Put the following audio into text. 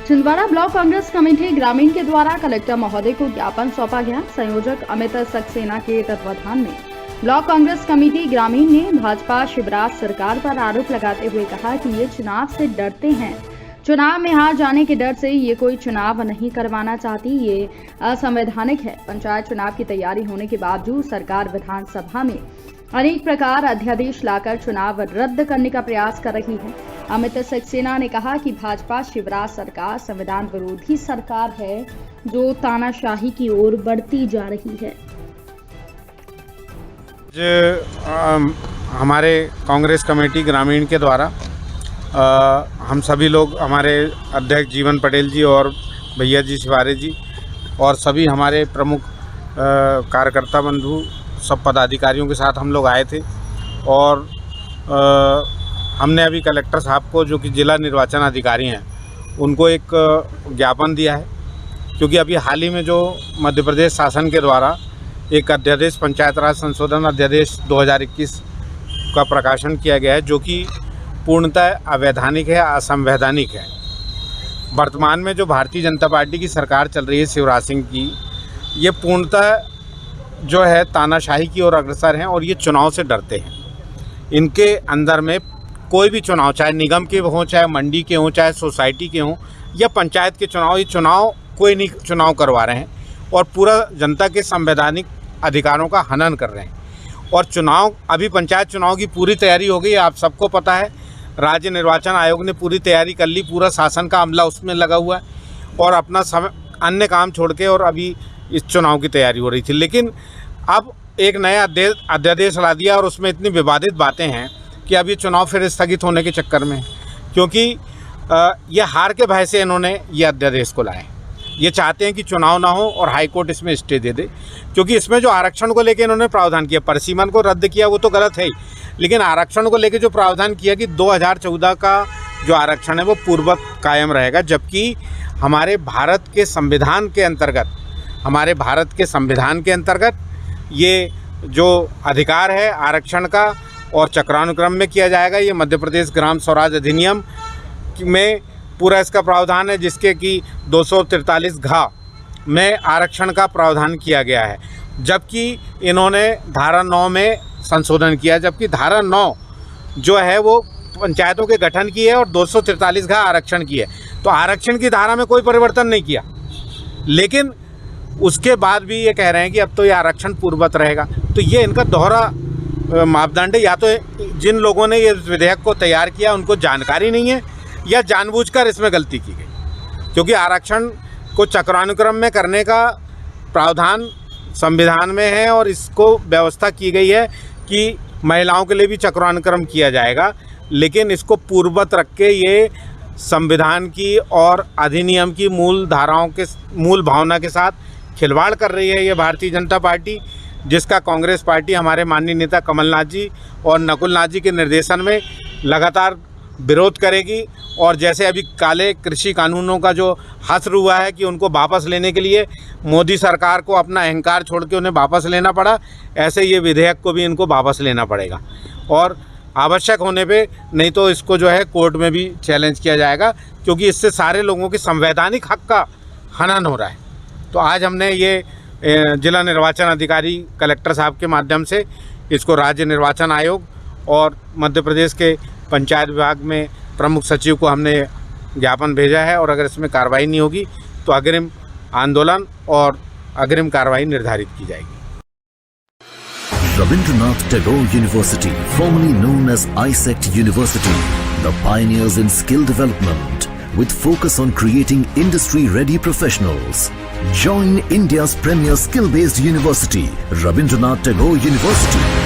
Chhindwara block Congress committee ग्रामीण के द्वारा कलेक्टर महोदय को ज्ञापन सौंपा गया। संयोजक अमित सक्सेना के तत्वाधान में ब्लॉक कांग्रेस कमेटी ग्रामीण ने भाजपा शिवराज सरकार पर आरोप लगाते हुए कहा कि ये चुनाव से डरते हैं। चुनाव में हार जाने के डर से ये कोई चुनाव नहीं करवाना चाहती, ये असंवैधानिक है। पंचायत चुनाव की तैयारी होने के बावजूद सरकार विधानसभा में अनेक प्रकार अध्यादेश लाकर चुनाव रद्द करने का प्रयास कर रही है। अमित सक्सेना ने कहा कि भाजपा शिवराज सरकार संविधान विरोधी सरकार है जो तानाशाही की ओर बढ़ती जा रही है। हमारे कांग्रेस कमेटी ग्रामीण के द्वारा हम सभी लोग, हमारे अध्यक्ष जीवन पटेल जी और भैया जी शिवारे जी और सभी हमारे प्रमुख कार्यकर्ता बंधु, सब पदाधिकारियों के साथ हम लोग आए थे और हमने अभी कलेक्टर साहब को, जो कि जिला निर्वाचन अधिकारी हैं, उनको एक ज्ञापन दिया है। क्योंकि अभी हाल ही में जो मध्य प्रदेश शासन के द्वारा एक अध्यादेश, पंचायत राज संशोधन अध्यादेश 2021 का प्रकाशन किया गया है, जो कि पूर्णतः अवैधानिक है, असंवैधानिक है। वर्तमान में जो भारतीय जनता पार्टी की सरकार चल रही है शिवराज सिंह की, ये पूर्णतः जो है तानाशाही की ओर अग्रसर हैं और ये चुनाव से डरते हैं। इनके अंदर में कोई भी चुनाव, चाहे निगम के हों, चाहे मंडी के हों, चाहे सोसाइटी के हों या पंचायत के चुनाव, ये चुनाव कोई नहीं चुनाव करवा रहे हैं और पूरा जनता के संवैधानिक अधिकारों का हनन कर रहे हैं। और चुनाव, अभी पंचायत चुनाव की पूरी तैयारी हो गई, आप सबको पता है। राज्य निर्वाचन आयोग ने पूरी तैयारी कर ली, पूरा शासन का अमला उसमें लगा हुआ है और अपना समय अन्य काम छोड़ के और अभी इस चुनाव की तैयारी हो रही थी। लेकिन अब एक नया अध्यादेश ला दिया और उसमें इतनी विवादित बातें हैं कि अब ये चुनाव फिर स्थगित होने के चक्कर में, क्योंकि ये हार के भय से इन्होंने ये अध्यादेश को लाए। ये चाहते हैं कि चुनाव ना हो और हाईकोर्ट इसमें स्टे दे दे, क्योंकि इसमें जो आरक्षण को लेकर इन्होंने प्रावधान किया, परिसीमन को रद्द किया, वो तो गलत है ही, लेकिन आरक्षण को लेकर जो प्रावधान किया कि 2014 का जो आरक्षण है वो पूर्ववत कायम रहेगा, जबकि हमारे भारत के संविधान के अंतर्गत ये जो अधिकार है आरक्षण का और चक्रानुक्रम में किया जाएगा। ये मध्य प्रदेश ग्राम स्वराज अधिनियम में पूरा इसका प्रावधान है, जिसके कि 243 घ में आरक्षण का प्रावधान किया गया है। जबकि इन्होंने धारा 9 में संशोधन किया, जबकि धारा 9 जो है वो पंचायतों के गठन की है और 243 घ आरक्षण की है। तो आरक्षण की धारा में कोई परिवर्तन नहीं किया, लेकिन उसके बाद भी ये कह रहे हैं कि अब तो ये आरक्षण पूर्ववत रहेगा। तो ये इनका दोहरा मापदंड है। या तो जिन लोगों ने ये विधेयक को तैयार किया उनको जानकारी नहीं है या जानबूझकर इसमें गलती की गई, क्योंकि आरक्षण को चक्रानुक्रम में करने का प्रावधान संविधान में है और इसको व्यवस्था की गई है कि महिलाओं के लिए भी चक्रानुक्रम किया जाएगा। लेकिन इसको पूर्ववत रख के ये संविधान की और अधिनियम की मूल धाराओं के, मूल भावना के साथ खिलवाड़ कर रही है ये भारतीय जनता पार्टी, जिसका कांग्रेस पार्टी हमारे माननीय नेता कमलनाथ जी और नकुलनाथ जी के निर्देशन में लगातार विरोध करेगी। और जैसे अभी काले कृषि कानूनों का जो हश्र हुआ है कि उनको वापस लेने के लिए मोदी सरकार को अपना अहंकार छोड़ के उन्हें वापस लेना पड़ा, ऐसे ये विधेयक को भी इनको वापस लेना पड़ेगा और आवश्यक होने पे, नहीं तो इसको जो है कोर्ट में भी चैलेंज किया जाएगा, क्योंकि इससे सारे लोगों के संवैधानिक हक का हनन हो रहा है। तो आज हमने ये जिला निर्वाचन अधिकारी कलेक्टर साहब के माध्यम से इसको राज्य निर्वाचन आयोग और मध्य प्रदेश के पंचायत विभाग में प्रमुख सचिव को हमने ज्ञापन भेजा है और अगर इसमें कार्रवाई नहीं होगी तो अग्रिम आंदोलन और अग्रिम कार्रवाई निर्धारित की जाएगी। Rabindranath Tagore University, formerly known as ISECT University, the pioneers in skill development with focus on creating industry-ready professionals. Join India's premier skill-based university, Rabindranath Tagore University.